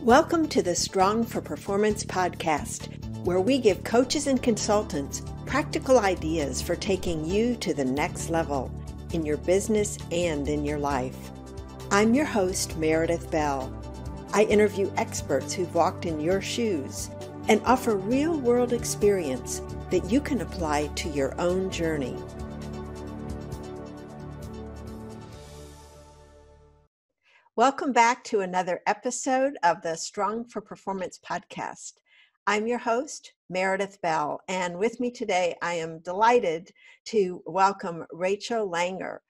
Welcome to the Strong for Performance podcast, where we give coaches and consultants practical ideas for taking you to the next level in your business and in your life. I'm your host, Meredith Bell. I interview experts who've walked in your shoes and offer real-world experience that you can apply to your own journey. Welcome back to another episode of the Strong for Performance podcast. I'm your host, Meredith Bell, and with me today, I am delighted to welcome Rachel Langer.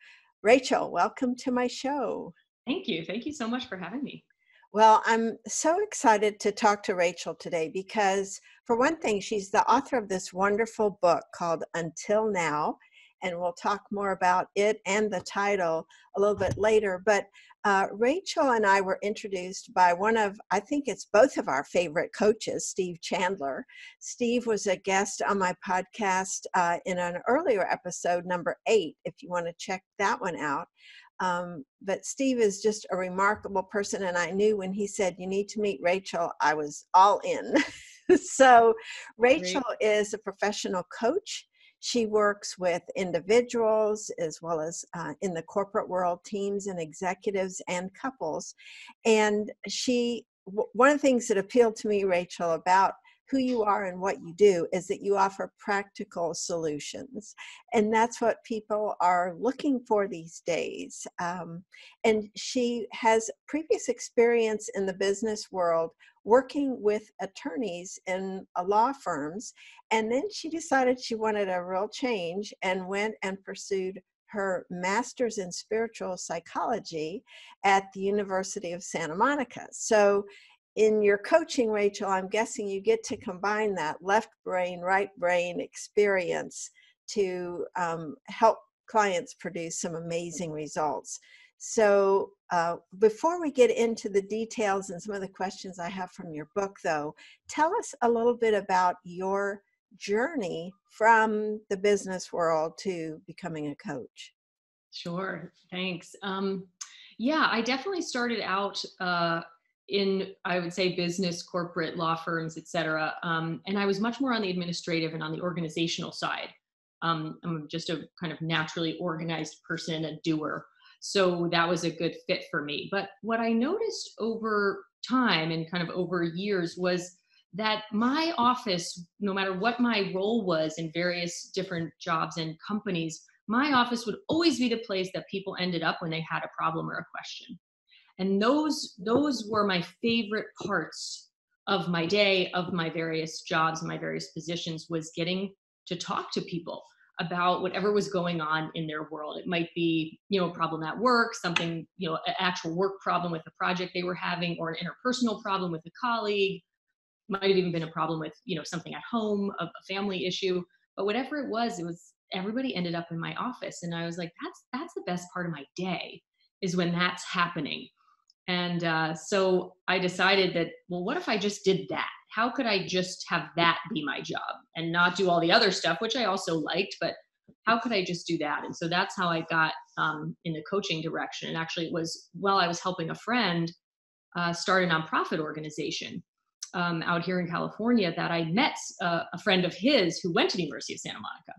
Rachel, welcome to my show. Thank you. Thank you so much for having me. Well, I'm so excited to talk to Rachel today because, for one thing, she's the author of this wonderful book called Until Now, and we'll talk more about it and the title a little bit later. But Rachel and I were introduced by I think it's both of our favorite coaches, Steve Chandler. Steve was a guest on my podcast in an earlier episode, number 8, if you want to check that one out. But Steve is just a remarkable person, and I knew when he said, you need to meet Rachel, I was all in. So Rachel is a professional coach. She works with individuals as well as in the corporate world, teams and executives and couples. And one of the things that appealed to me, Rachel, about who you are and what you do is that you offer practical solutions. And that's what people are looking for these days. And she has previous experience in the business world working with attorneys in law firms. And then she decided she wanted a real change and went and pursued her master's in spiritual psychology at the University of Santa Monica. So in your coaching, Rachel, I'm guessing you get to combine that left brain, right brain experience to help clients produce some amazing results. So before we get into the details and some of the questions I have from your book, though, tell us a little bit about your journey from the business world to becoming a coach. Sure. Thanks. I definitely started out in, I would say, business, corporate, law firms, et cetera. And I was much more on the administrative and on the organizational side. I'm just a kind of naturally organized person, a doer. So that was a good fit for me. But what I noticed over time and kind of over years was that my office, no matter what my role was in various different jobs and companies, my office would always be the place that people ended up when they had a problem or a question. And those were my favorite parts of my day, of my various jobs, my various positions, was getting to talk to people about whatever was going on in their world. It might be, a problem at work, something, an actual work problem with a project they were having, or an interpersonal problem with a colleague. Might have even been a problem with, something at home, a family issue. But whatever it was everybody ended up in my office. And I was like, that's the best part of my day, is when that's happening. And so I decided that, well, what if I just did that? How could I just have that be my job and not do all the other stuff, which I also liked, but how could I just do that? And so that's how I got in the coaching direction. And actually it was while I was helping a friend start a nonprofit organization out here in California that I met a friend of his who went to the University of Santa Monica.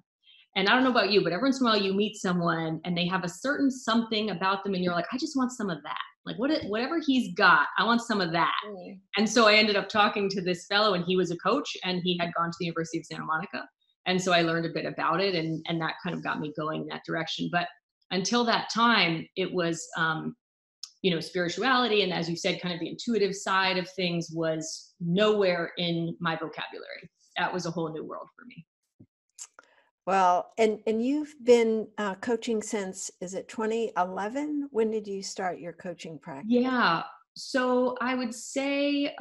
And I don't know about you, but every once in a while you meet someone and they have a certain something about them and you're like, I just want some of that. Like whatever he's got, I want some of that. Mm. And so I ended up talking to this fellow, and he was a coach and he had gone to the University of Santa Monica. And so I learned a bit about it, and that kind of got me going in that direction. But until that time, it was, spirituality. And as you said, kind of the intuitive side of things was nowhere in my vocabulary. That was a whole new world for me. Well, and you've been coaching since, is it 2011? When did you start your coaching practice? Yeah. So I would say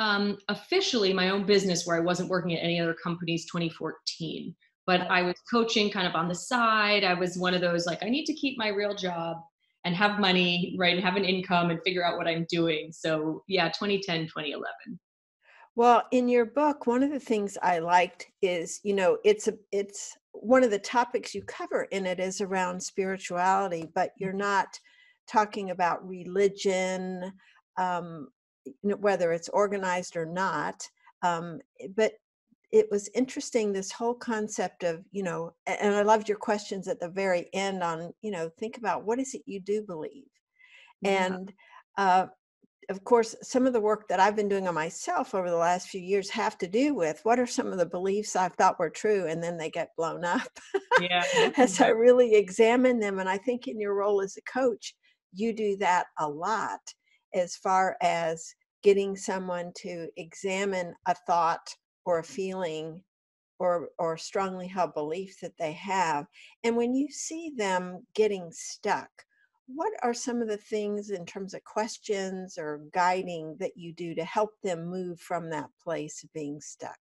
officially my own business, where I wasn't working at any other companies, 2014. But I was coaching kind of on the side. I was one of those, like, I need to keep my real job and have money, right, and have an income and figure out what I'm doing. So yeah, 2010, 2011. Well, in your book, one of the things I liked is, it's one of the topics you cover in it is around spirituality, but you're not talking about religion. whether it's organized or not. But it was interesting, this whole concept of, and I loved your questions at the very end on, think about what is it you do believe. Yeah. And of course, some of the work that I've been doing on myself over the last few years have to do with what are some of the beliefs I've thought were true, and then they get blown up Yeah. as I really examine them. And I think in your role as a coach, you do that a lot, as far as getting someone to examine a thought or a feeling or strongly held belief that they have. And when you see them getting stuck, what are some of the things in terms of questions or guiding that you do to help them move from that place of being stuck?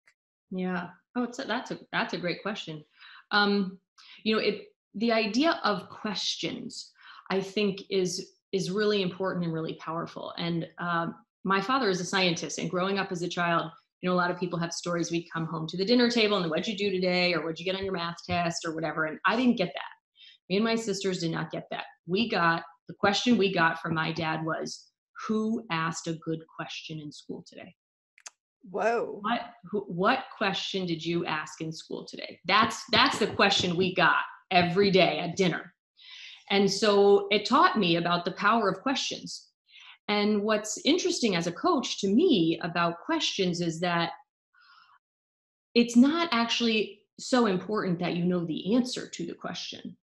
Yeah. Oh, that's a great question. Um, the idea of questions, I think, is really important and really powerful. And my father is a scientist, and growing up as a child, a lot of people have stories. We'd come home to the dinner table and what'd you do today, or what'd you get on your math test, or whatever. And I didn't get that. Me and my sisters did not get that. The question we got from my dad was, who asked a good question in school today? Whoa. What question did you ask in school today? That's the question we got every day at dinner. And so it taught me about the power of questions. And what's interesting as a coach to me about questions is that it's not actually so important that you know the answer to the question.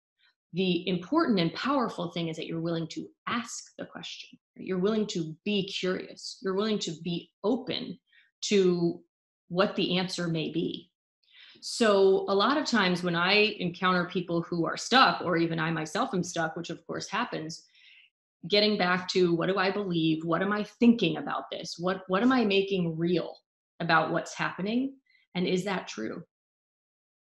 The important and powerful thing is that you're willing to ask the question. You're willing to be curious. You're willing to be open to what the answer may be. So a lot of times when I encounter people who are stuck, or even I myself am stuck, which of course happens, getting back to, what do I believe? What am I thinking about this? What am I making real about what's happening? And is that true?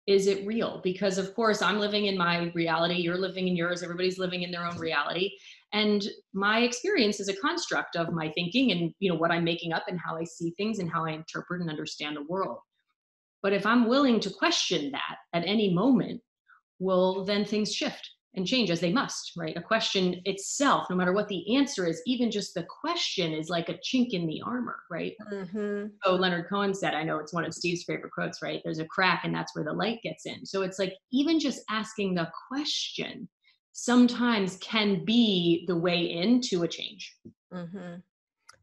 Is it real? Because of course I'm living in my reality, you're living in yours, everybody's living in their own reality. And my experience is a construct of my thinking and what I'm making up and how I see things and how I interpret and understand the world. But if I'm willing to question that at any moment, well, then things shift and change, as they must, right? A question itself, no matter what the answer is, even just the question is like a chink in the armor, right? Mm-hmm. So Leonard Cohen said, I know it's one of Steve's favorite quotes, right? There's a crack and that's where the light gets in. So it's like, even just asking the question sometimes can be the way into a change. Mm-hmm.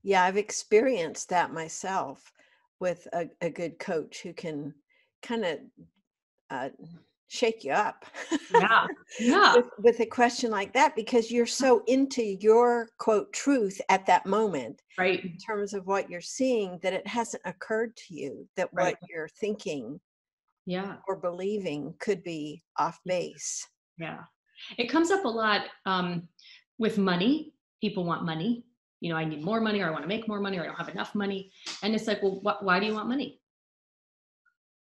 Yeah, I've experienced that myself with a good coach who can kind of uh, shake you up Yeah. Yeah. with a question like that, because you're so into your quote truth at that moment Right. in terms of what you're seeing, that it hasn't occurred to you that Right. what you're thinking Yeah. or believing could be off base. Yeah. It comes up a lot with money. People want money. I need more money, or I want to make more money, or I don't have enough money. And it's like, well, why do you want money?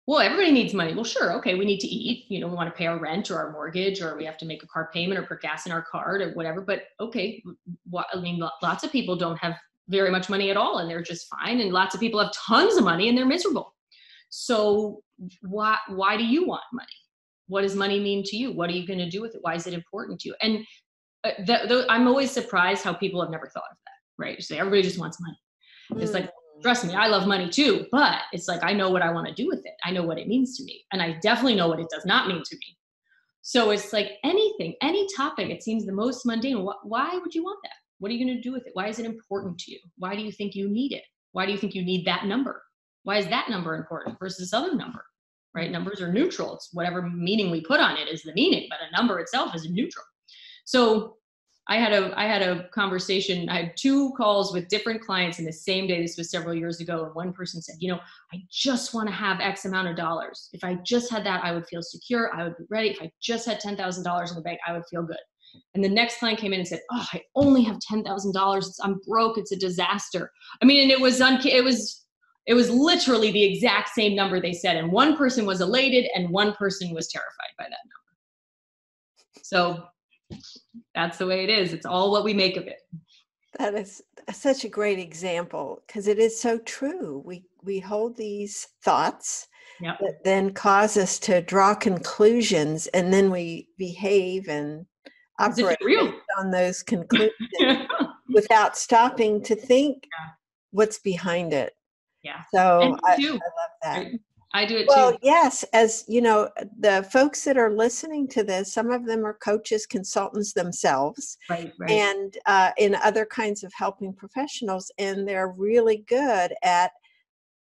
Well, everybody needs money. Well, sure. Okay. We need to eat, we want to pay our rent or our mortgage, or we have to make a car payment or put gas in our car or whatever. But okay. Lots of people don't have very much money at all and they're just fine. And lots of people have tons of money and they're miserable. So why do you want money? What does money mean to you? What are you going to do with it? Why is it important to you? And I'm always surprised how people have never thought of that, right? So everybody just wants money. It's like, trust me, I love money too, but it's like, I know what I want to do with it. I know what it means to me. And I definitely know what it does not mean to me. So it's like anything, any topic, it seems the most mundane. Why would you want that? What are you going to do with it? Why is it important to you? Why do you think you need it? Why do you think you need that number? Why is that number important versus this other number, right? Numbers are neutral. It's whatever meaning we put on it is the meaning, but a number itself is neutral. So I had a conversation. I had 2 calls with different clients in the same day. This was several years ago. And one person said, I just want to have X amount of dollars. If I just had that, I would feel secure. I would be ready. If I just had $10,000 in the bank, I would feel good. And the next client came in and said, oh, I only have $10,000. I'm broke. It's a disaster. And it was literally the exact same number they said. And one person was elated and one person was terrified by that number. So that's the way it is. It's all what we make of it. That is such a great example, because it is so true. We hold these thoughts Yep. that then cause us to draw conclusions, and then we behave and operate based on those conclusions without stopping to think, what's behind it. Yeah. And So me too. I love that. I, I do it Well, too. yes, as you know, the folks that are listening to this, some of them are coaches, consultants themselves, Right, right. and in other kinds of helping professionals, and they're really good at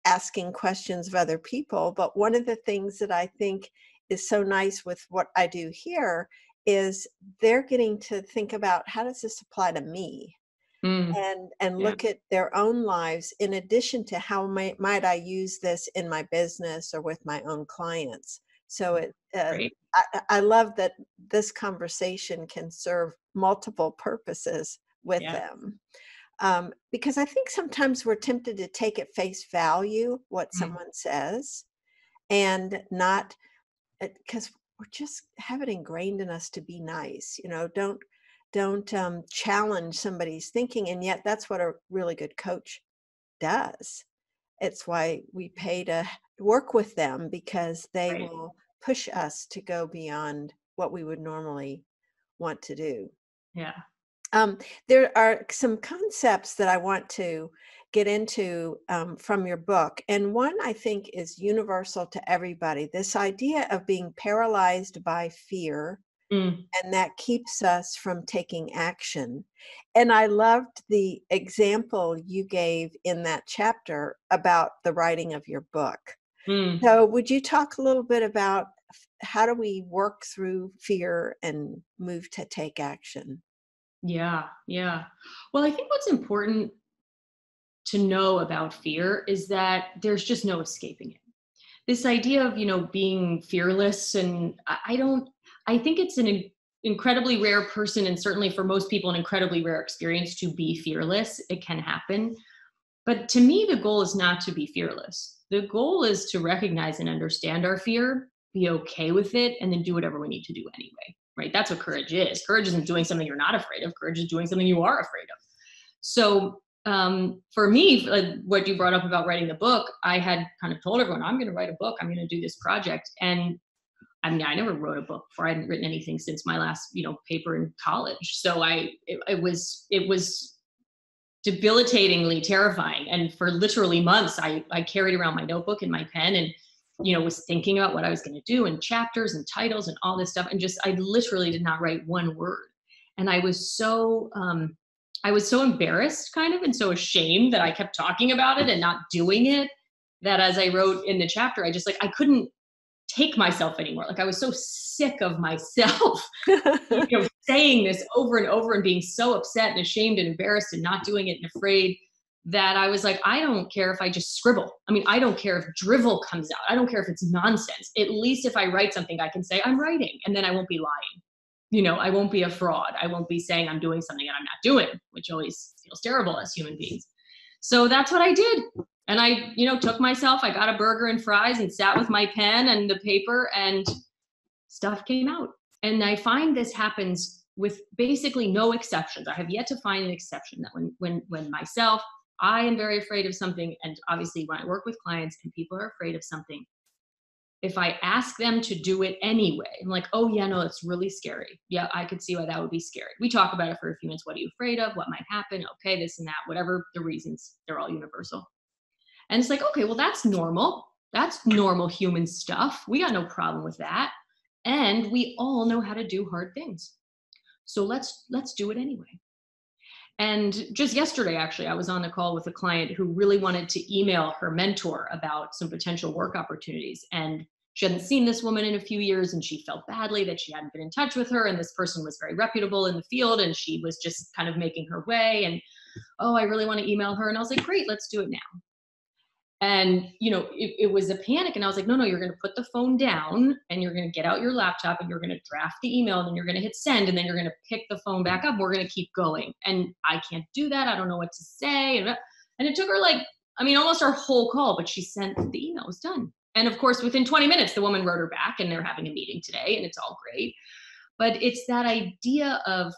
asking questions of other people. But one of the things that I think is so nice with what I do here is they're getting to think about, how does this apply to me? Mm, And yeah, look at their own lives in addition to how might I use this in my business or with my own clients. So great. I love that this conversation can serve multiple purposes with Yeah. them, because I think sometimes we're tempted to take at face value what Mm, someone says, and not, because we're just have it ingrained in us to be nice. Don't challenge somebody's thinking, and yet that's what a really good coach does. It's why we pay to work with them, because they right. will push us to go beyond what we would normally want to do. Yeah. Um, there are some concepts that I want to get into from your book. And one I think is universal to everybody, this idea of being paralyzed by fear, Mm, and that keeps us from taking action. And I loved the example you gave in that chapter about the writing of your book. mm. So, would you talk a little bit about how do we work through fear and move to take action? Yeah, yeah. Well, I think what's important to know about fear is that there's just no escaping it. This idea of, being fearless, and I don't, I think it's an incredibly rare person, and certainly for most people, an incredibly rare experience to be fearless. It can happen. But to me, the goal is not to be fearless. The goal is to recognize and understand our fear, be okay with it, and then do whatever we need to do anyway. Right? That's what courage is. Courage isn't doing something you're not afraid of. Courage is doing something you are afraid of. So for me, what you brought up about writing the book, I had kind of told everyone, I'm going to write a book. I'm going to do this project. And I mean, I never wrote a book before. I hadn't written anything since my last, paper in college. So it was debilitatingly terrifying. And for literally months, I carried around my notebook and my pen, and was thinking about what I was going to do, and chapters and titles and all this stuff. And just, I literally did not write one word. And I was so embarrassed, kind of, and so ashamed that I kept talking about it and not doing it, that as I wrote in the chapter, I couldn't take myself anymore. Like, I was so sick of myself, saying this over and over and being so upset and ashamed and embarrassed and not doing it and afraid, that I was like, I don't care if I just scribble. I mean, I don't care if drivel comes out. I don't care if it's nonsense. At least if I write something, I can say I'm writing, and then I won't be lying. I won't be a fraud. I won't be saying I'm doing something and I'm not doing, which always feels terrible as human beings. So that's what I did. And I, took myself, I got a burger and fries and sat with my pen and the paper, and stuff came out. And I find this happens with basically no exceptions. I have yet to find an exception that when myself, I am very afraid of something, and obviously when I work with clients and people are afraid of something, if I ask them to do it anyway, I'm like, oh yeah, no, it's really scary. Yeah, I could see why that would be scary. We talk about it for a few minutes. What are you afraid of? What might happen? Okay, this and that, whatever the reasons, they're all universal. And it's like, okay, well, that's normal. That's normal human stuff. We got no problem with that. And we all know how to do hard things. So let's do it anyway. And just yesterday, actually, I was on a call with a client who really wanted to email her mentor about some potential work opportunities. And she hadn't seen this woman in a few years, and she felt badly that she hadn't been in touch with her. And this person was very reputable in the field, and she was just kind of making her way. And, oh, I really want to email her. And I was like, great, let's do it now. And it was a panic, and I was like, no, you're going to put the phone down, and you're going to get out your laptop, and you're going to draft the email, and then you're going to hit send, and then you're going to pick the phone back up. We're going to keep going. And I can't do that. I don't know what to say. And it took her, like, I mean, almost our whole call, but she sent the email. It was done. And of course, within 20 minutes, the woman wrote her back, and they're having a meeting today, and it's all great. But it's that idea of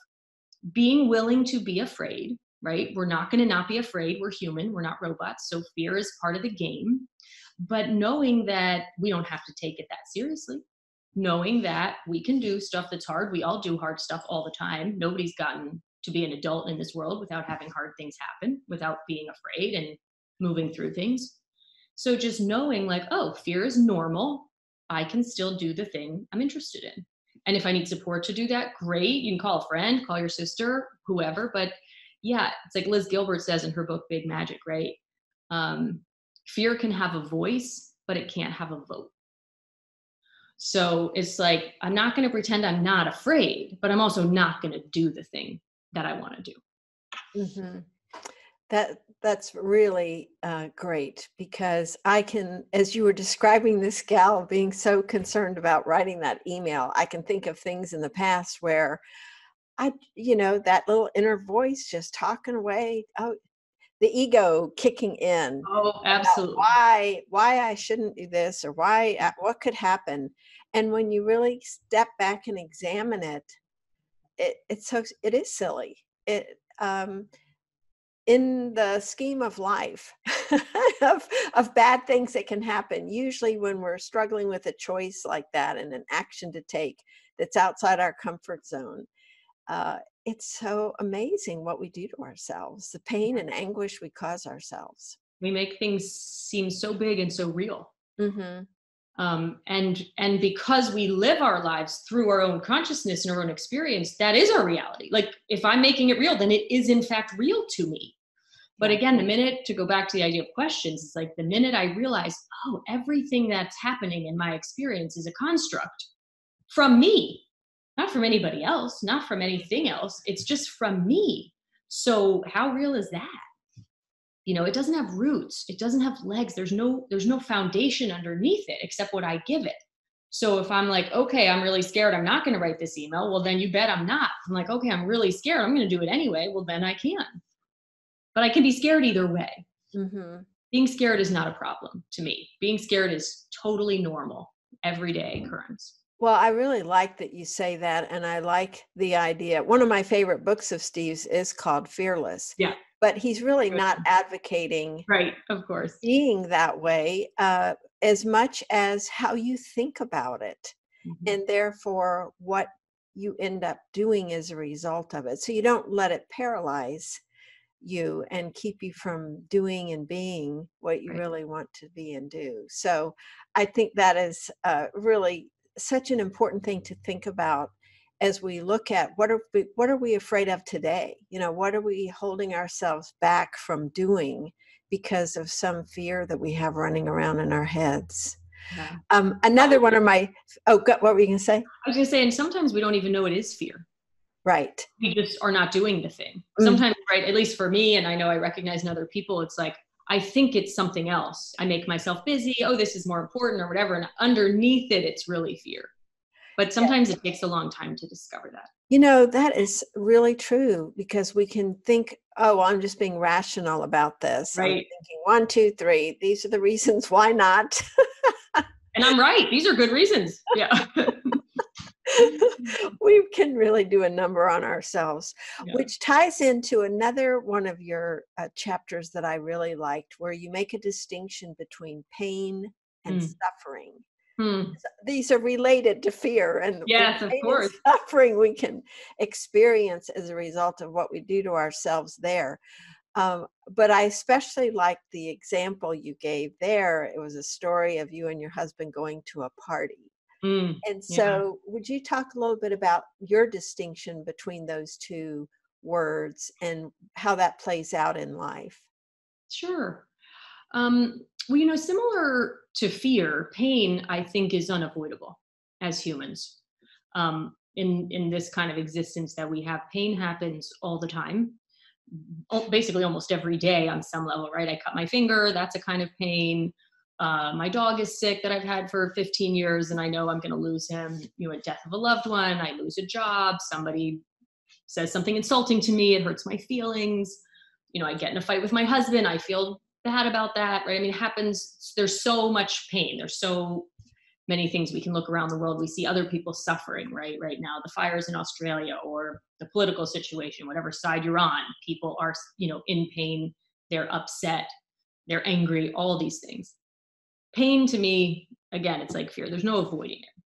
being willing to be afraid, right? We're not going to not be afraid. We're human. We're not robots. So fear is part of the game. But knowing that we don't have to take it that seriously, knowing that we can do stuff that's hard. We all do hard stuff all the time. Nobody's gotten to be an adult in this world without having hard things happen, without being afraid and moving through things. So just knowing like, oh, fear is normal. I can still do the thing I'm interested in. And if I need support to do that, great. You can call a friend, call your sister, whoever. But yeah, it's like Liz Gilbert says in her book, Big Magic, right? Um, Fear can have a voice, but it can't have a vote. So it's like, I'm not going to pretend I'm not afraid, but I'm also not going to do the thing that I want to do. Mhm. That's really great, because I can, as you were describing this gal being so concerned about writing that email, I can think of things in the past where that little inner voice just talking away, oh, the ego kicking in Oh, about absolutely. why I shouldn't do this, or why what could happen. And when you really step back and examine it, it is silly. It In the scheme of life, of bad things that can happen, usually when we're struggling with a choice like that and an action to take that's outside our comfort zone, uh, it's so amazing what we do to ourselves, the pain and anguish we cause ourselves. We make things seem so big and so real. Hmm. And because we live our lives through our own consciousness and our own experience, that is our reality. Like if I'm making it real, then it is in fact real to me. But Yeah. again, the minute, to go back to the idea of questions, it's like the minute I realize, oh, everything that's happening in my experience is a construct from me, not from anybody else, not from anything else. It's just from me. So how real is that? It doesn't have roots, it doesn't have legs, there's no foundation underneath it except what I give it. So if I'm like, okay, I'm really scared, I'm not going to write this email, well then you bet I'm not. I'm like, okay, I'm really scared, I'm going to do it anyway, well then I can. But I can be scared either way. Hmm. Being scared is not a problem to me. Being scared is totally normal, everyday occurrence. Well, I really like that you say that, and I like the idea. One of my favorite books of Steve's is called Fearless, Yeah. but he's really Good. not advocating Right, of course. being that way, as much as how you think about it, Mhm. and therefore what you end up doing as a result of it. So you don't let it paralyze you and keep you from doing and being what you Right. really want to be and do. So I think that is really such an important thing to think about as we look at what are we afraid of today? What are we holding ourselves back from doing because of some fear that we have running around in our heads? Yeah. Another one of my what were you going to say? I was going to say, and sometimes we don't even know it is fear. Right. We just are not doing the thing. Mm, Sometimes, right, at least for me, and I know I recognize in other people, it's like, I think it's something else. I make myself busy. Oh, this is more important or whatever. And underneath it, it's really fear. But sometimes it takes a long time to discover that. That is really true, because we can think, oh, well, I'm just being rational about this. I'm Right. thinking one, two, three. These are the reasons why not. And I'm right. These are good reasons. Yeah. We can really do a number on ourselves, Yeah. which ties into another one of your chapters that I really liked, where you make a distinction between pain and Mm. suffering. Hmm. These are related to fear, and Yes, of pain and course. suffering we can experience as a result of what we do to ourselves there. But I especially liked the example you gave there. It was a story of you and your husband going to a party. Mm. And Yeah. so, would you talk a little bit about your distinction between those two words and how that plays out in life? Sure. Well, similar to fear, pain, I think, is unavoidable as humans. In this kind of existence that we have, pain happens all the time, basically almost every day on some level, right? I cut my finger, that's a kind of pain. My dog is sick that I've had for 15 years, and I know I'm going to lose him. A death of a loved one, I lose a job, somebody says something insulting to me, it hurts my feelings. I get in a fight with my husband, I feel bad about that, right? I mean, it happens. There's so much pain. There's so many things we can look around the world. We see other people suffering, right now, the fires in Australia or the political situation, whatever side you're on, people are, in pain, they're upset, they're angry, all these things. Pain to me, again, it's like fear. There's no avoiding it.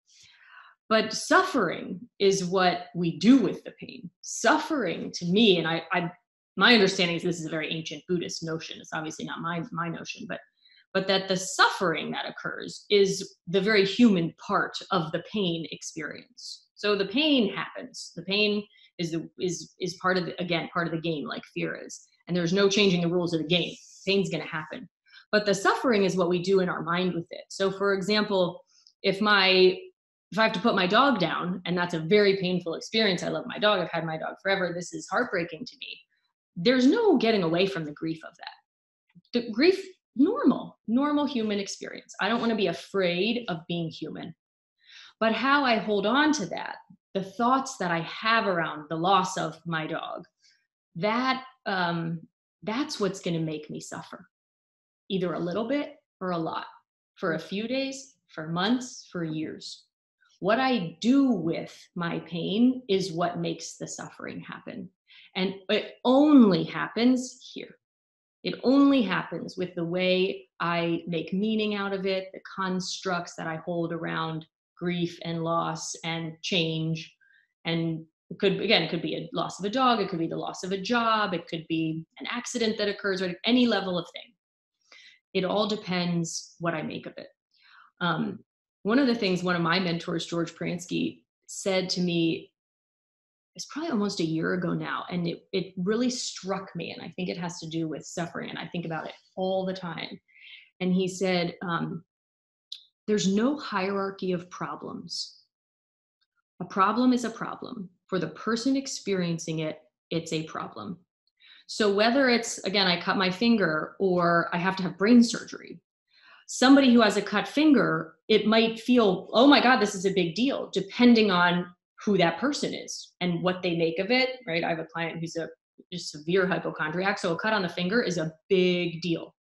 But suffering is what we do with the pain. Suffering to me, and my understanding is this is a very ancient Buddhist notion. It's obviously not my notion, but that the suffering that occurs is the very human part of the pain experience. So the pain happens. The pain is part of part of the game, like fear is. And there's no changing the rules of the game. Pain's going to happen. But the suffering is what we do in our mind with it. So for example, if I have to put my dog down, and that's a very painful experience. I love my dog. I've had my dog forever. This is heartbreaking to me. There's no getting away from the grief of that. The grief, normal human experience. I don't want to be afraid of being human. But how I hold on to that, the thoughts that I have around the loss of my dog, that's what's going to make me suffer, either a little bit or a lot, for a few days, for months, for years. What I do with my pain is what makes the suffering happen. And it only happens here. It only happens with the way I make meaning out of it, the constructs that I hold around grief and loss and change. And it could be a loss of a dog, it could be the loss of a job, it could be an accident that occurs, or any level of thing. It all depends what I make of it. One of the things one of my mentors, George Pransky, said to me, it's probably almost a year ago now, and it really struck me, and I think it has to do with suffering, and I think about it all the time. And he said, there's no hierarchy of problems. A problem is a problem. For the person experiencing it, it's a problem. So whether it's, again, I cut my finger or I have to have brain surgery, somebody who has a cut finger, it might feel, oh my God, this is a big deal, depending on who that person is and what they make of it, right? I have a client who's a severe hypochondriac, so a cut on the finger is a big deal.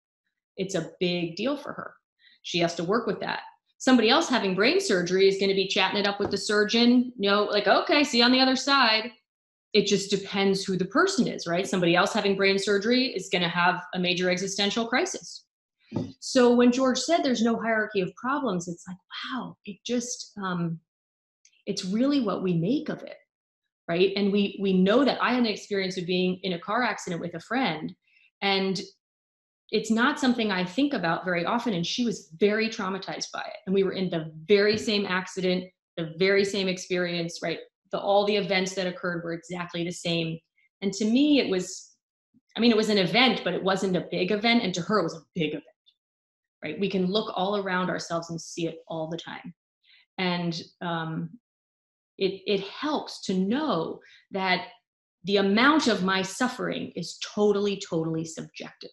It's a big deal for her. She has to work with that. Somebody else having brain surgery is going to be chatting it up with the surgeon, like, okay, see you on the other side. It just depends who the person is, right? Somebody else having brain surgery is going to have a major existential crisis. So when George said there's no hierarchy of problems, it's like, wow, it just, it's really what we make of it, right? And we know that I had an experience of being in a car accident with a friend, and it's not something I think about very often. And she was very traumatized by it. And we were in the very same accident, the very same experience, right? All the events that occurred were exactly the same. And to me, it was an event, but it wasn't a big event. And to her, it was a big event, right? We can look all around ourselves and see it all the time. And it helps to know that the amount of my suffering is totally, totally subjective,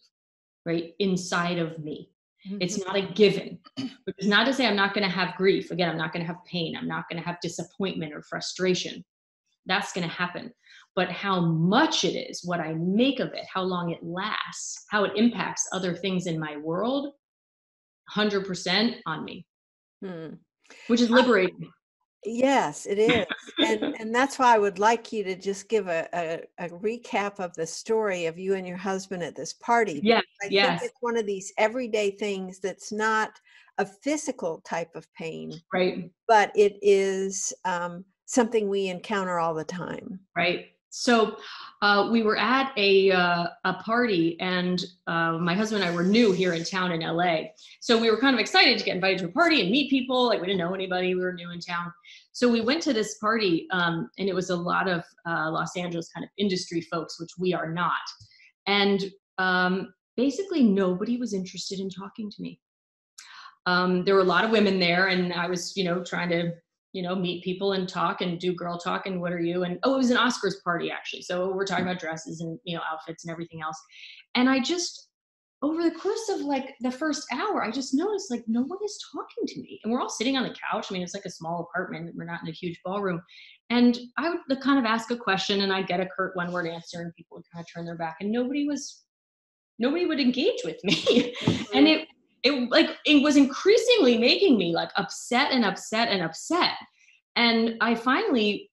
right? Inside of me. Mm-hmm. It's not a given, which is not to say I'm not going to have grief. Again, I'm not going to have pain. I'm not going to have disappointment or frustration. That's going to happen. But how much it is, what I make of it, how long it lasts, how it impacts other things in my world, 100% on me, which is liberating. Yes, it is. And that's why I would like you to just give a recap of the story of you and your husband at this party. Yes, I think it's one of these everyday things that's not a physical type of pain, right? But it is something we encounter all the time. Right. So we were at a party, and my husband and I were new here in town in LA. So we were kind of excited to get invited to a party and meet people. Like, we didn't know anybody. We were new in town. So we went to this party, and it was a lot of Los Angeles kind of industry folks, which we are not. And basically nobody was interested in talking to me. There were a lot of women there, and I was, trying to meet people and talk and do girl talk and what are you? And, it was an Oscars party actually. So we're talking about dresses and, outfits and everything else. And I just, over the course of like the first hour, I just noticed like no one is talking to me. And we're all sitting on the couch. I mean, it's like a small apartment. We're not in a huge ballroom. And I would kind of ask a question and I'd get a curt one-word answer, and people would kind of turn their back, and nobody would engage with me. And it was increasingly making me like upset and upset and upset. And I finally,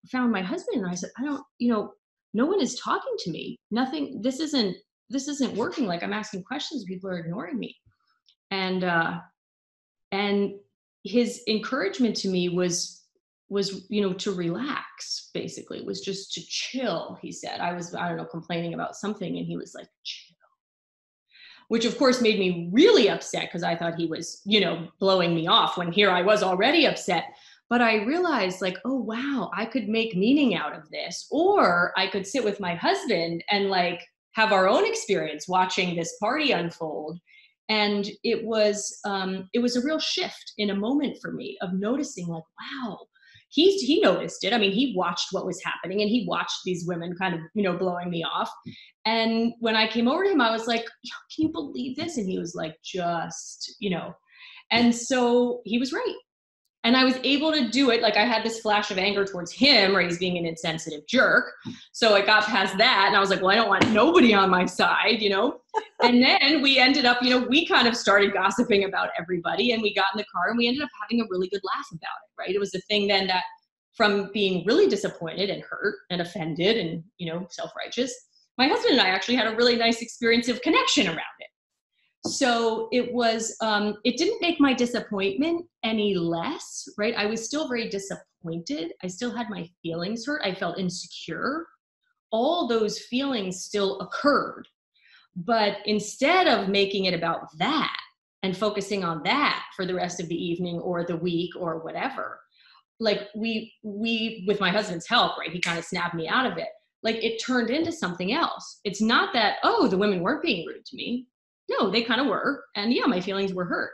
found my husband, and I said, no one is talking to me. Nothing, this isn't working. Like, I'm asking questions, people are ignoring me. And his encouragement to me was was, to relax, basically, was just to chill. He said, I was, I don't know, complaining about something. And he was like, chill, which of course made me really upset because I thought he was, blowing me off when here I was already upset. But I realized, like, oh, wow, I could make meaning out of this. Or I could sit with my husband and like have our own experience watching this party unfold. And it was a real shift in a moment for me of noticing, like, wow, he noticed it. I mean, he watched what was happening and he watched these women kind of, blowing me off. And when I came over to him, I was like, can you believe this? And he was like, and so he was right. And I was able to do it. Like, I had this flash of anger towards him, right? He's being an insensitive jerk. So I got past that and I was like, well, I don't want nobody on my side. And then we ended up, we kind of started gossiping about everybody, and we got in the car and we ended up having a really good laugh about it, right? It was a thing then that, from being really disappointed and hurt and offended and, self-righteous, my husband and I actually had a really nice experience of connection around it. So it didn't make my disappointment any less, right? I was still very disappointed. I still had my feelings hurt. I felt insecure. All those feelings still occurred. But instead of making it about that and focusing on that for the rest of the evening or the week or whatever, like we with my husband's help, right? He kind of snapped me out of it. Like, it turned into something else. It's not that, oh, the women weren't being rude to me. No, they kind of were. And yeah, my feelings were hurt,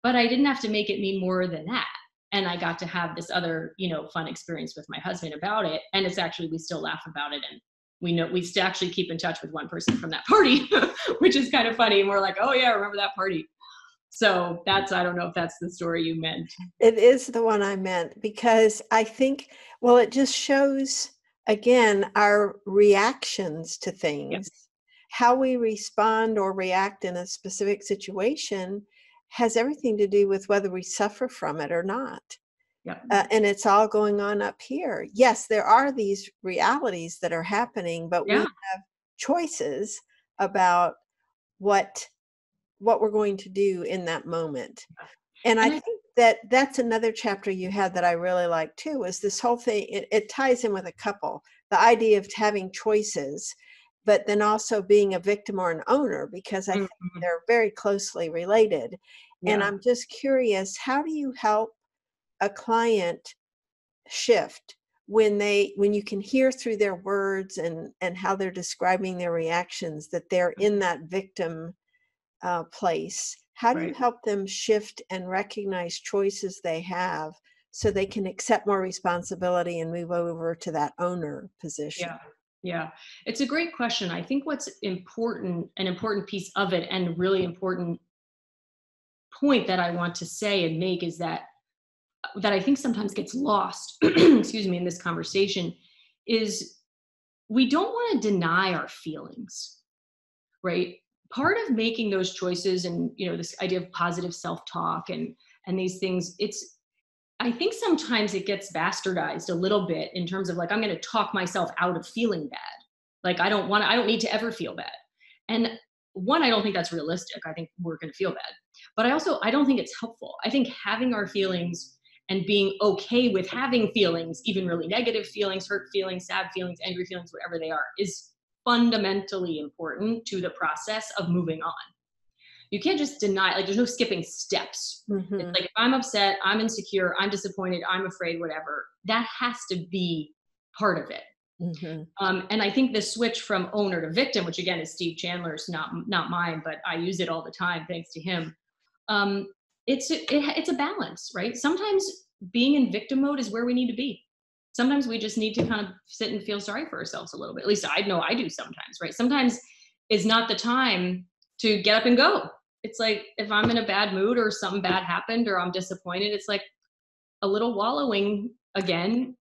but I didn't have to make it mean more than that. And I got to have this other, fun experience with my husband about it. And it's actually, we still laugh about it. And we still actually keep in touch with one person from that party, which is kind of funny. And we're like, oh yeah, remember that party. So I don't know if that's the story you meant. It is the one I meant, because I think, well, it just shows, again, our reactions to things. Yeah. How we respond or react in a specific situation has everything to do with whether we suffer from it or not. Yeah. And it's all going on up here. Yes, there are these realities that are happening, but we Yeah. have choices about what we're going to do in that moment. And I think that that's another chapter you had that I really like too, is this whole thing. It ties in with a couple, the idea of having choices, but then also being a victim or an owner, because I think they're very closely related. Yeah. And I'm just curious, how do you help a client shift when you can hear through their words and how they're describing their reactions that they're in that victim place? How do you Right. help them shift and recognize choices they have so they can accept more responsibility and move over to that owner position? Yeah. Yeah. It's a great question. I think what's important, an important piece of it, and really important point that I want to say and make, is that I think sometimes gets lost, excuse me, in this conversation, is we don't want to deny our feelings, right? Part of making those choices and, this idea of positive self-talk and these things, I think sometimes it gets bastardized a little bit in terms of, like, I'm going to talk myself out of feeling bad. Like, I don't need to ever feel bad. And one, I don't think that's realistic. I think we're going to feel bad, but I don't think it's helpful. I think having our feelings and being okay with having feelings, even really negative feelings, hurt feelings, sad feelings, angry feelings, whatever they are, is fundamentally important to the process of moving on. You can't just deny, like, there's no skipping steps. Mm-hmm. It's like, if I'm upset, I'm insecure, I'm disappointed, I'm afraid, whatever, that has to be part of it. Mm-hmm. And I think the switch from owner to victim, which again is Steve Chandler's, not mine, but I use it all the time thanks to him. It's a balance, right? Sometimes being in victim mode is where we need to be. Sometimes we just need to kind of sit and feel sorry for ourselves a little bit. At least I know I do sometimes, right? Sometimes is not the time to get up and go. It's like, if I'm in a bad mood or something bad happened or I'm disappointed, it's like a little wallowing again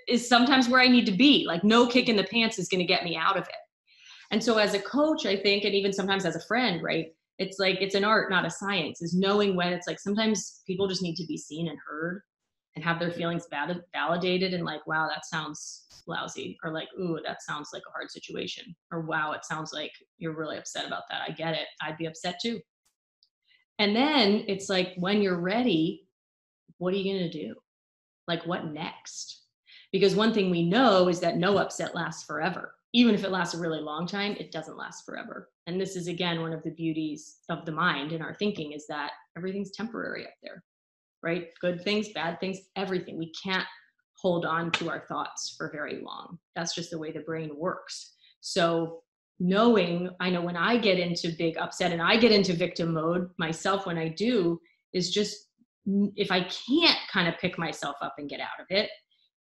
is sometimes where I need to be. Like, no kick in the pants is going to get me out of it. And so as a coach, I think, and even sometimes as a friend, right? It's like, it's an art, not a science, is knowing when it's like, sometimes people just need to be seen and heard and have their feelings validated, and like, wow, that sounds lousy, or like, ooh, that sounds like a hard situation, or wow, it sounds like you're really upset about that. I get it. I'd be upset too. And then it's like, when you're ready, what are you going to do? Like, what next? Because one thing we know is that no upset lasts forever. Even if it lasts a really long time, it doesn't last forever. And this is, again, one of the beauties of the mind and our thinking, is that everything's temporary up there, right? Good things, bad things, everything. We can't hold on to our thoughts for very long. That's just the way the brain works. So knowing, I know when I get into big upset and I get into victim mode myself, when I do, is just, if I can't kind of pick myself up and get out of it,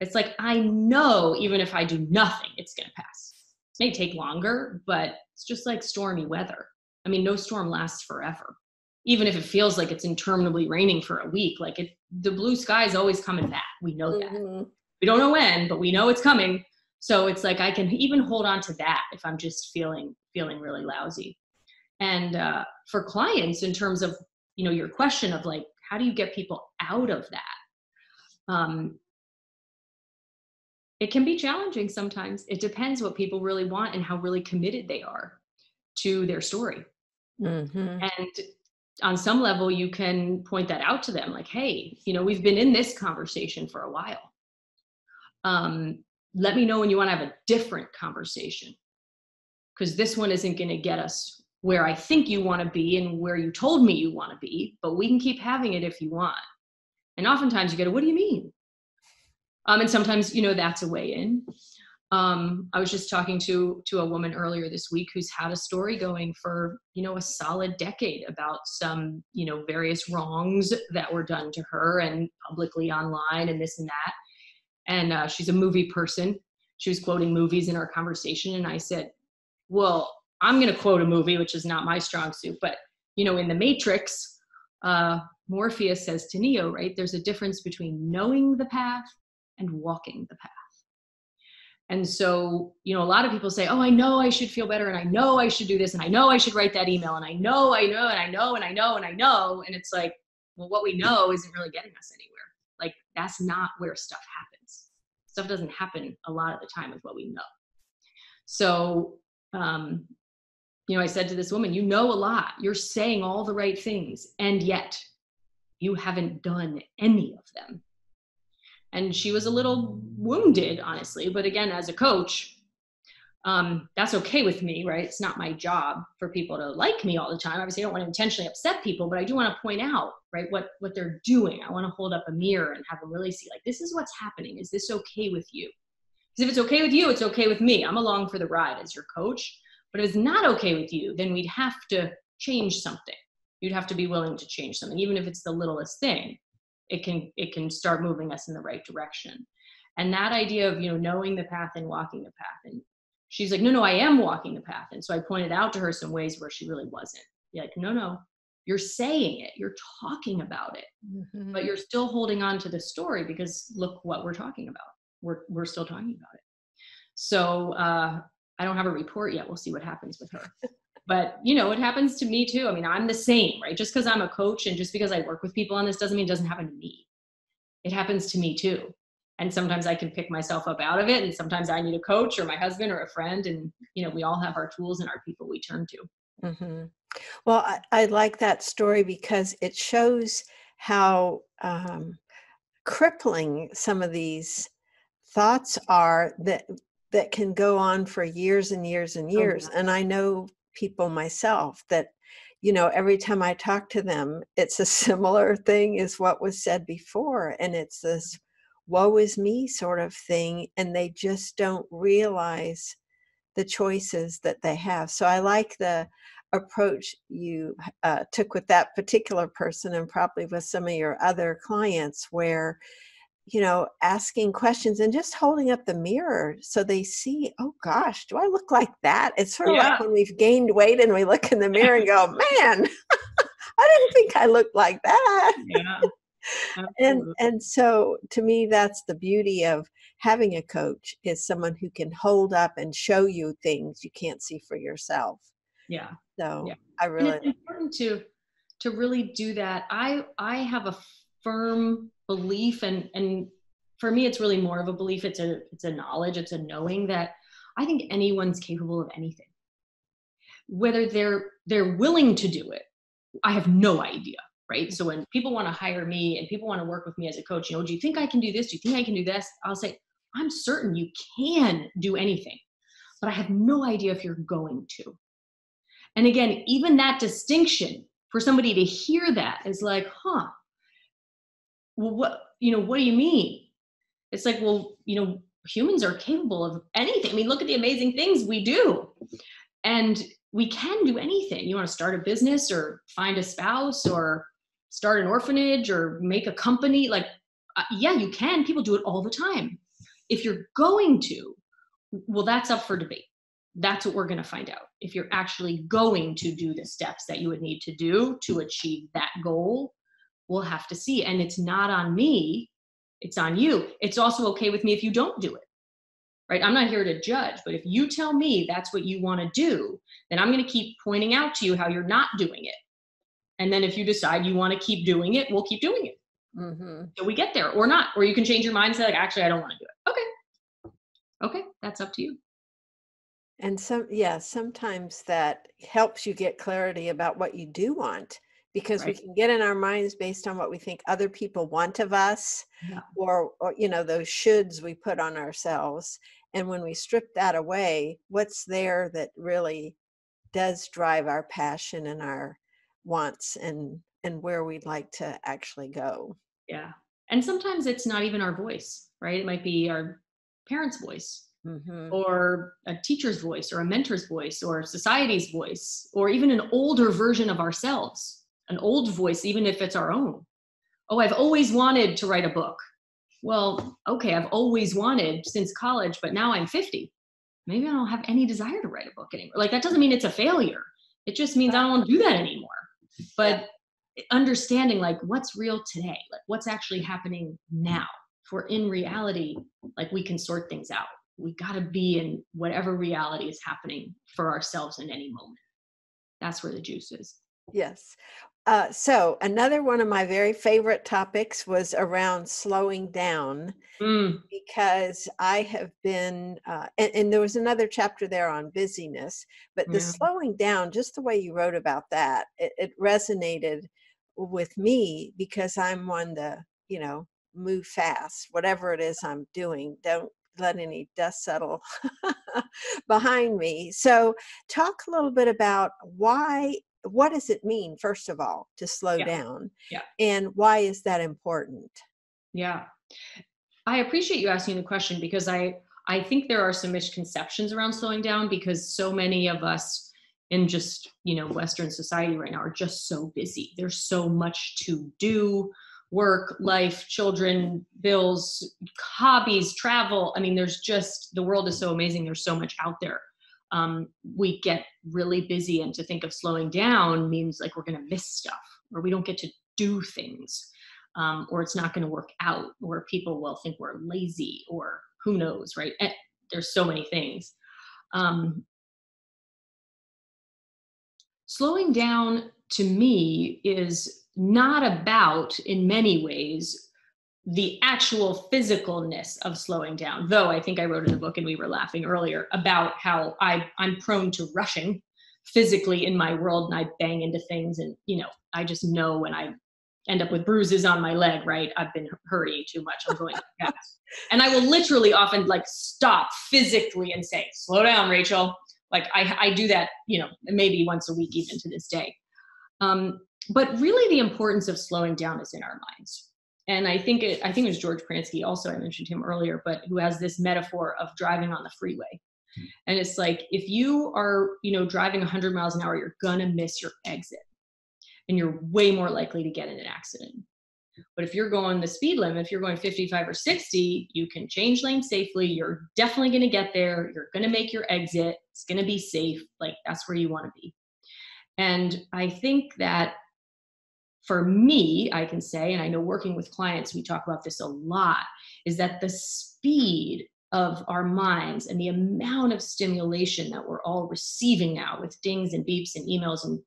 it's like, I know even if I do nothing, it's going to pass. It may take longer, but it's just like stormy weather. I mean, no storm lasts forever. Even if it feels like it's interminably raining for a week, like the blue sky is always coming back. We know that. We don't know when, but we know it's coming. So it's like, I can even hold on to that if I'm just feeling really lousy. And for clients, in terms of, your question of like, how do you get people out of that? It can be challenging sometimes. It depends what people really want and how really committed they are to their story. Mm-hmm. And on some level, you can point that out to them, like, hey, we've been in this conversation for a while. Let me know when you want to have a different conversation, because this one isn't going to get us where I think you want to be and where you told me you want to be, but we can keep having it if you want. And oftentimes you go, what do you mean? And sometimes, that's a way in. I was just talking to a woman earlier this week who's had a story going for, a solid decade about some, various wrongs that were done to her, and publicly online and this and that. And she's a movie person. She was quoting movies in our conversation. And I said, well, I'm going to quote a movie, which is not my strong suit, but, in The Matrix, Morpheus says to Neo, right, there's a difference between knowing the path and walking the path. And so, a lot of people say, oh, I know I should feel better, and I know I should do this, and I know I should write that email, and I know, and I know, and I know, and I know. And it's like, well, what we know isn't really getting us anywhere. Like, that's not where stuff happens. Stuff doesn't happen a lot of the time with what we know. So, I said to this woman, you know a lot, you're saying all the right things, and yet you haven't done any of them. And she was a little wounded, honestly. But again, as a coach, that's okay with me, right? It's not my job for people to like me all the time. Obviously, I don't want to intentionally upset people, but I do want to point out, right, what they're doing. I want to hold up a mirror and have them really see, like, this is what's happening. Is this okay with you? Because if it's okay with you, it's okay with me. I'm along for the ride as your coach. But if it's not okay with you, then we'd have to change something. You'd have to be willing to change something, even if it's the littlest thing. It can start moving us in the right direction. And that idea of, knowing the path and walking the path. And she's like, no, I am walking the path. And so I pointed out to her some ways where she really wasn't. You're like, no, you're saying it, you're talking about it, mm-hmm. but you're still holding on to the story, because look what we're talking about. We're still talking about it. So I don't have a report yet. We'll see what happens with her. But, it happens to me too. I mean, I'm the same, right? Just because I'm a coach and just because I work with people on this doesn't mean it doesn't happen to me. It happens to me too. And sometimes I can pick myself up out of it. And sometimes I need a coach or my husband or a friend. And, we all have our tools and our people we turn to. Mm-hmm. Well, I like that story because it shows how crippling some of these thoughts are that can go on for years and years and years. Oh, yeah. And I know people myself that, every time I talk to them, it's a similar thing as what was said before. And it's this woe is me sort of thing. And they just don't realize the choices that they have. So I like the approach you took with that particular person, and probably with some of your other clients, where asking questions and just holding up the mirror so they see, oh gosh, do I look like that? It's sort of like when we've gained weight and we look in the mirror and go, man, I didn't think I looked like that. Yeah, and so to me, that's the beauty of having a coach, is someone who can hold up and show you things you can't see for yourself. Yeah. So yeah. I really, and it's important to really do that. I have a firm belief, and for me it's really more of a belief. It's a knowledge, it's a knowing that I think anyone's capable of anything. Whether they're willing to do it, I have no idea. right? So when people want to hire me and people want to work with me as a coach, do you think I can do this? Do you think I can do this? I'll say, I'm certain you can do anything, but I have no idea if you're going to. And again, even that distinction, for somebody to hear that is like, well, what do you mean? It's like, well, humans are capable of anything. I mean, look at the amazing things we do. And we can do anything. You want to start a business or find a spouse or start an orphanage or make a company, yeah, you can. People do it all the time. If you're going to, well, that's up for debate. That's what we're going to find out. If you're actually going to do the steps that you would need to do to achieve that goal, we'll have to see. And it's not on me, it's on you. It's also okay with me if you don't do it, right? I'm not here to judge, but if you tell me that's what you want to do, then I'm going to keep pointing out to you how you're not doing it. And then if you decide you want to keep doing it, we'll keep doing it. Mm-hmm. So we get there or not, or you can change your mind and say, actually, I don't want to do it. Okay, that's up to you. And sometimes that helps you get clarity about what you do want, because we can get in our minds based on what we think other people want of us, or those shoulds we put on ourselves. And when we strip that away, what's there that really does drive our passion and our wants and where we'd like to actually go. Yeah. And sometimes it's not even our voice, right? It might be our parents' voice. Mm-hmm. Or a teacher's voice or a mentor's voice or society's voice, or even an older version of ourselves, an old voice, even if it's our own. Oh, I've always wanted to write a book. Well, okay, I've always wanted since college, but now I'm 50. Maybe I don't have any desire to write a book anymore. That doesn't mean it's a failure. It just means I don't want to do that anymore. But understanding what's real today, what's actually happening now. For in reality, we can sort things out. We got to be in whatever reality is happening for ourselves in any moment. That's where the juice is. Yes. So another one of my very favorite topics was around slowing down, because I have been, and there was another chapter there on busyness, but the slowing down, just the way you wrote about that, it resonated with me, because I'm one to, move fast, whatever it is I'm doing. Don't let any dust settle behind me. So talk a little bit about what does it mean, first of all, to slow down? Yeah. And why is that important? Yeah. I appreciate you asking the question, because I think there are some misconceptions around slowing down, because so many of us in just, Western society right now are just so busy. There's so much to do. Work, life, children, bills, hobbies, travel. I mean, the world is so amazing. There's so much out there. We get really busy, and to think of slowing down means we're going to miss stuff, or we don't get to do things, or it's not going to work out, or people will think we're lazy, or who knows, right? And there's so many things. Slowing down to me is not about, in many ways, the actual physicalness of slowing down. Though I think I wrote in the book, and we were laughing earlier about how I'm prone to rushing physically in my world, and I bang into things, and I just know when I end up with bruises on my leg, right? I've been hurrying too much. I'm going fast. And I will literally often stop physically and say, slow down, Rachel. I do that, maybe once a week, even to this day. But really the importance of slowing down is in our minds. And I think it was George Pransky also, I mentioned him earlier, but who has this metaphor of driving on the freeway. And it's if you are, driving 100 miles an hour, you're going to miss your exit, and you're way more likely to get in an accident. But if you're going the speed limit, if you're going 55 or 60, you can change lanes safely. You're definitely going to get there. You're going to make your exit. It's going to be safe. That's where you want to be. And I think that for me, I can say, and I know working with clients, we talk about this a lot, is that the speed of our minds and the amount of stimulation that we're all receiving now with dings and beeps and emails and,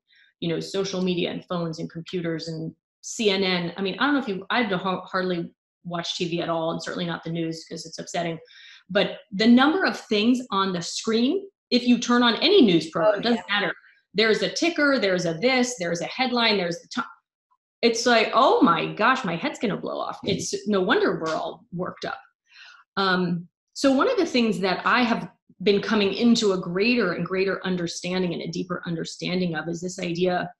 social media and phones and computers and CNN. I mean, I don't know I hardly watch TV at all, and certainly not the news because it's upsetting. But the number of things on the screen, if you turn on any news program, doesn't matter. There's a ticker, there's a this, there's a headline, there's the time. it's like, oh my gosh, my head's going to blow off. It's no wonder we're all worked up. So one of the things that I have been coming into a greater and greater understanding and a deeper understanding of is this idea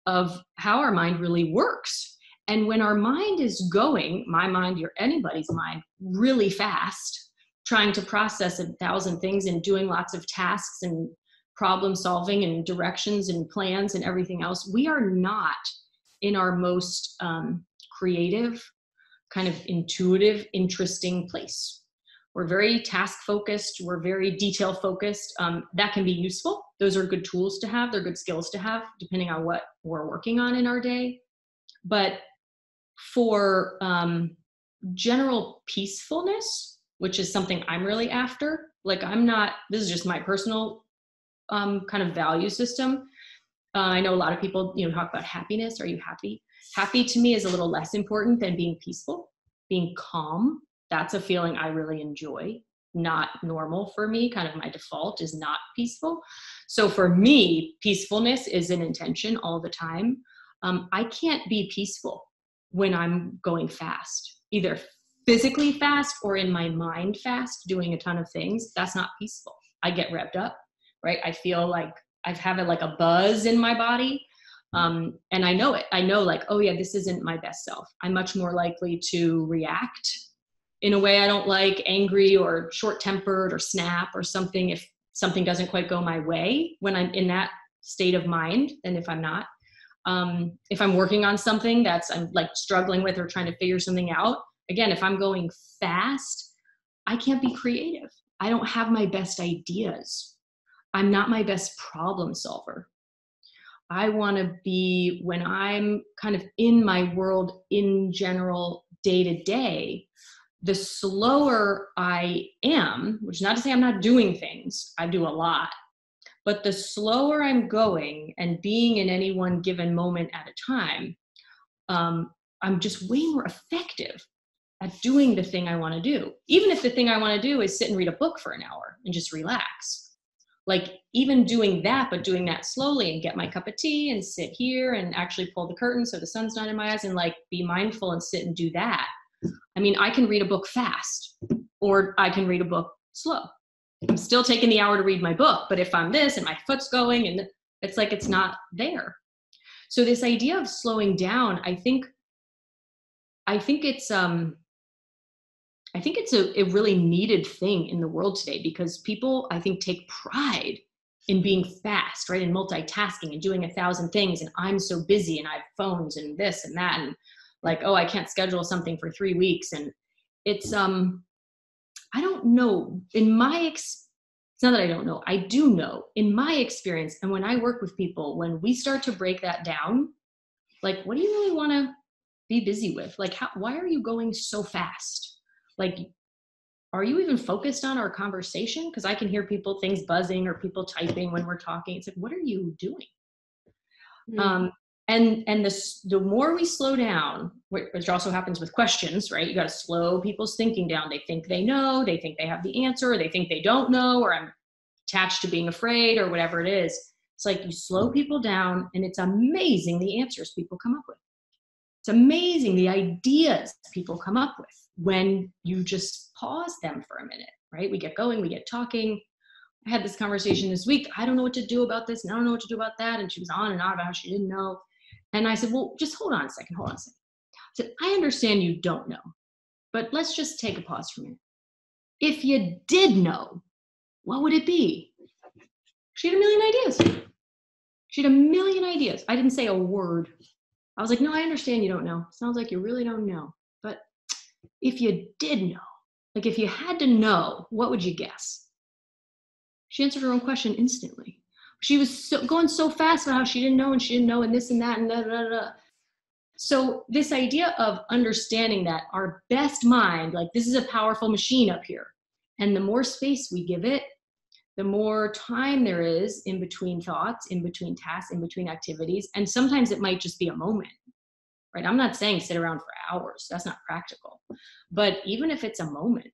of how our mind really works. And when our mind is going, my mind or anybody's mind, really fast, trying to process 1,000 things and doing lots of tasks and problem solving and directions and plans and everything else, we are not in our most creative, kind of intuitive, interesting place. We're very task focused. We're very detail focused. That can be useful. Those are good tools to have. They're good skills to have, depending on what we're working on in our day. But for general peacefulness, which is something I'm really after, like this is just my personal kind of value system. I know a lot of people, talk about happiness. Are you happy? Happy to me is a little less important than being peaceful, being calm. That's a feeling I really enjoy. Not normal for me. Kind of my default is not peaceful. So for me, peacefulness is an intention all the time. I can't be peaceful when I'm going fast, either physically fast or in my mind fast, doing a ton of things. That's not peaceful. I get revved up, right? I feel like I have like a buzz in my body. And I know it. I know like, oh yeah, this isn't my best self. I'm much more likely to react in a way I don't like, angry or short-tempered or snap or something if something doesn't quite go my way when I'm in that state of mind than if I'm not. If I'm working on something I'm like struggling with or trying to figure something out, again, if I'm going fast, I can't be creative. I don't have my best ideas. I'm not my best problem solver. I want to be, when I'm kind of in my world in general, day to day, the slower I am, which is not to say I'm not doing things, I do a lot, but the slower I'm going and being in any one given moment at a time, I'm just way more effective at doing the thing I want to do. Even if the thing I want to do is sit and read a book for an hour and just relax. Like even doing that, but doing that slowly and get my cup of tea and sit here and actually pull the curtain so the sun's not in my eyes and like be mindful and sit and do that. I mean, I can read a book fast or I can read a book slow. I'm still taking the hour to read my book, but if I'm this and my foot's going and it's like, it's not there. So this idea of slowing down, I think it's a really needed thing in the world today because people, I think, take pride in being fast, right? And multitasking and doing 1,000 things. And I'm so busy and I have phones and this and that. And like, oh, I can't schedule something for 3 weeks. And it's, I don't know, it's not that I don't know, I do know in my experience. And when I work with people, when we start to break that down, like, what do you really want to be busy with? Like, why are you going so fast? Like, are you even focused on our conversation? Because I can hear things buzzing or people typing when we're talking. It's like, what are you doing? Mm. And the more we slow down, which also happens with questions, right? You got to slow people's thinking down. They think they know, they think they have the answer, or they think they don't know, or I'm attached to being afraid or whatever it is. It's like you slow people down and it's amazing the answers people come up with. It's amazing the ideas people come up with when you just pause them for a minute, right? We get going, we get talking. I had this conversation this week. I don't know what to do about this and I don't know what to do about that. And she was on and on about how she didn't know. And I said, well, just hold on a second. I said, I understand you don't know, but let's just take a pause for a minute. If you did know, what would it be? She had a million ideas. I didn't say a word. I was like, no, I understand you don't know. Sounds like you really don't know. But if you did know, like if you had to know, what would you guess? She answered her own question instantly. She was going so fast about how she didn't know and this and that and da, da, da. So this idea of understanding that our best mind, like this is a powerful machine up here. And the more space we give it, the more time there is in between thoughts, in between tasks, in between activities. And sometimes it might just be a moment, right? I'm not saying sit around for hours. That's not practical. But even if it's a moment,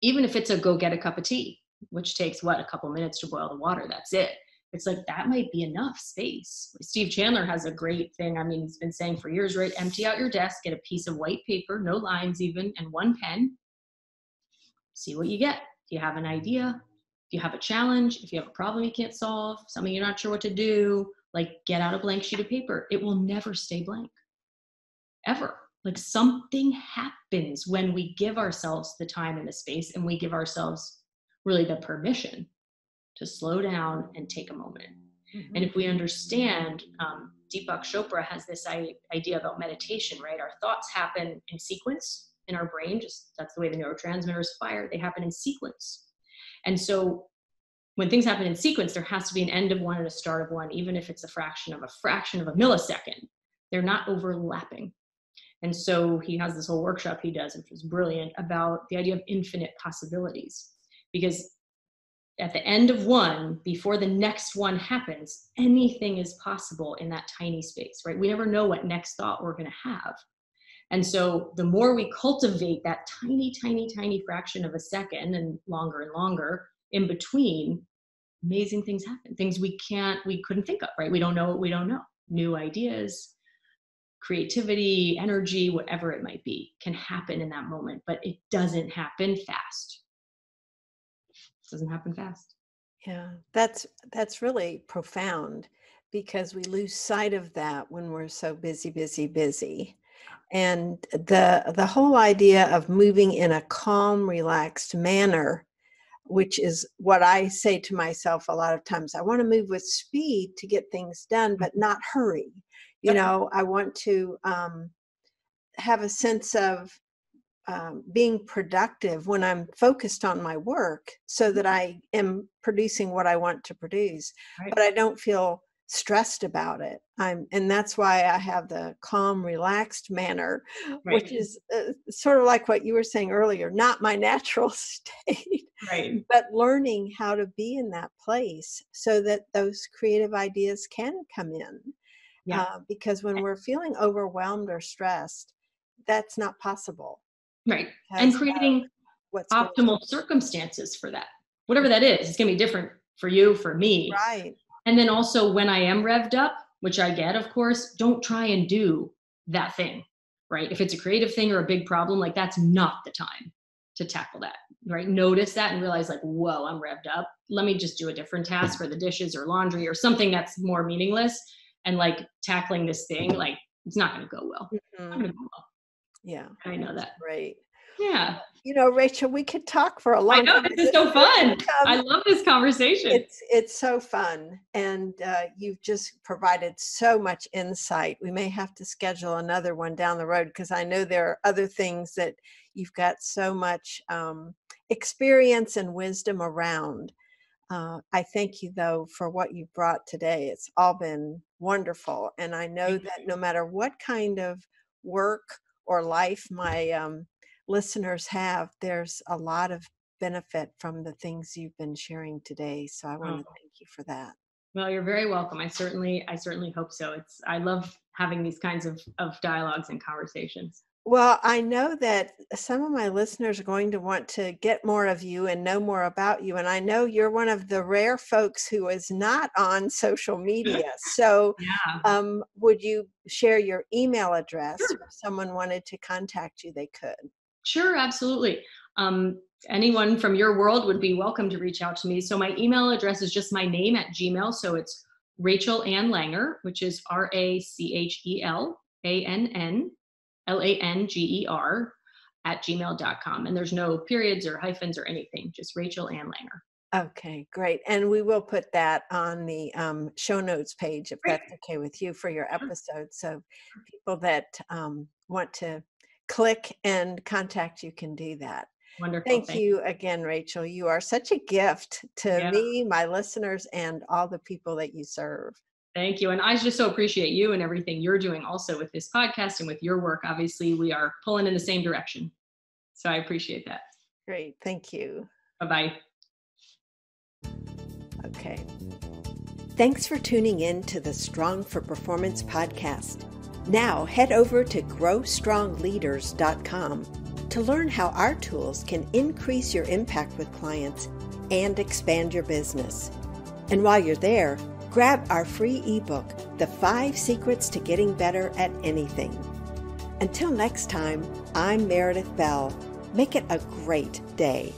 even if it's a go get a cup of tea, which takes a couple minutes to boil the water, that's it. It's like, that might be enough space. Steve Chandler has a great thing. I mean, he's been saying for years, right? Empty out your desk, get a piece of white paper, no lines even, and one pen. See what you get. If you have an idea, if you have a challenge, if you have a problem you can't solve, something you're not sure what to do, like, get out a blank sheet of paper. It will never stay blank, ever. Like, something happens when we give ourselves the time and the space, and we give ourselves really the permission to slow down and take a moment. Mm-hmm. And if we understand, Deepak Chopra has this idea about meditation, right? Our thoughts happen in sequence in our brain, just that's the way the neurotransmitters fire. They happen in sequence. And so when things happen in sequence, there has to be an end of one and a start of one, even if it's a fraction of a millisecond. They're not overlapping. And so he has this whole workshop he does, which is brilliant, about the idea of infinite possibilities. Because at the end of one, before the next one happens, anything is possible in that tiny space, right? We never know what next thought we're going to have. And so the more we cultivate that tiny, tiny, tiny fraction of a second, and longer in between, amazing things happen. Things we couldn't think of, right? We don't know what we don't know. New ideas, creativity, energy, whatever it might be, can happen in that moment, but it doesn't happen fast. It doesn't happen fast. Yeah, that's really profound, because we lose sight of that when we're so busy. And the whole idea of moving in a calm, relaxed manner, which is what I say to myself a lot of times. I want to move with speed to get things done, but not hurry. You know, I want to have a sense of being productive when I'm focused on my work, so that I am producing what I want to produce, right. But I don't feel stressed about it. And that's why I have the calm, relaxed manner, right. Which is sort of like what you were saying earlier, not my natural state, right. But learning how to be in that place so that those creative ideas can come in. Yeah. Because when we're feeling overwhelmed or stressed, that's not possible. Right. And creating optimal circumstances for that, whatever that is, it's going to be different for you, for me. Right. And then also, when I am revved up, which I get, of course, don't try and do that thing, right? If it's a creative thing or a big problem, like, that's not the time to tackle that, right? Notice that and realize, like, whoa, I'm revved up. Let me just do a different task for the dishes or laundry or something that's more meaningless. And like, tackling this thing, like, it's not going to go well. Mm-hmm. Not going to go well. Yeah. I know that. Right. Yeah. You know, Rachel, we could talk for a long time. I know, this is so fun. I love this conversation. It's so fun. And you've just provided so much insight. We may have to schedule another one down the road, because I know there are other things that you've got so much experience and wisdom around. I thank you, though, for what you brought today. It's all been wonderful. And I know that no matter what kind of work or life my listeners have, there's a lot of benefit from the things you've been sharing today. So I want to thank you for that. Well, you're very welcome. I certainly hope so. I love having these kinds of dialogues and conversations. Well, I know that some of my listeners are going to want to get more of you and know more about you. And I know you're one of the rare folks who is not on social media. So yeah. Would you share your email address? Sure. If someone wanted to contact you, they could. Sure, absolutely. Anyone from your world would be welcome to reach out to me. So my email address is just my name at Gmail. So it's Rachel Ann Langer, which is RachelAnnLanger @gmail.com. And there's no periods or hyphens or anything, just Rachel Ann Langer. Okay, great. And we will put that on the show notes page, if that's okay with you, for your episode. So people that want to click and contact you can do that. Wonderful. Thank you again, Rachel. You are such a gift to me, my listeners, and all the people that you serve. Thank you. And I just so appreciate you and everything you're doing also with this podcast and with your work. Obviously, we are pulling in the same direction. So I appreciate that. Great. Thank you. Bye-bye. Okay. Thanks for tuning in to the Strong for Performance podcast. Now head over to growstrongleaders.com to learn how our tools can increase your impact with clients and expand your business. And while you're there, grab our free ebook, The 5 Secrets to Getting Better at Anything. Until next time, I'm Meredith Bell. Make it a great day.